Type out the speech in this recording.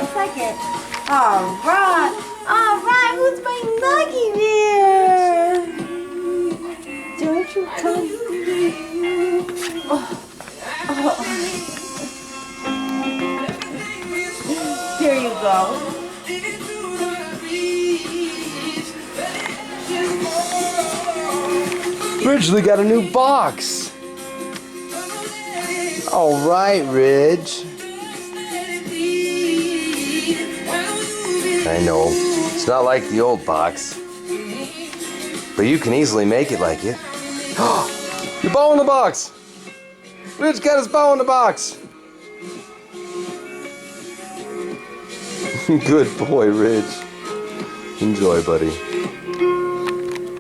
looks like it. Alright. Alright, who's my Nuggy there? Don't you come. Here you go. Ridgely got a new box. All right, Ridge. I know, it's not like the old box, but you can easily make it like it. Your ball in the box! Ridge got his ball in the box! Good boy, Ridge. Enjoy, buddy.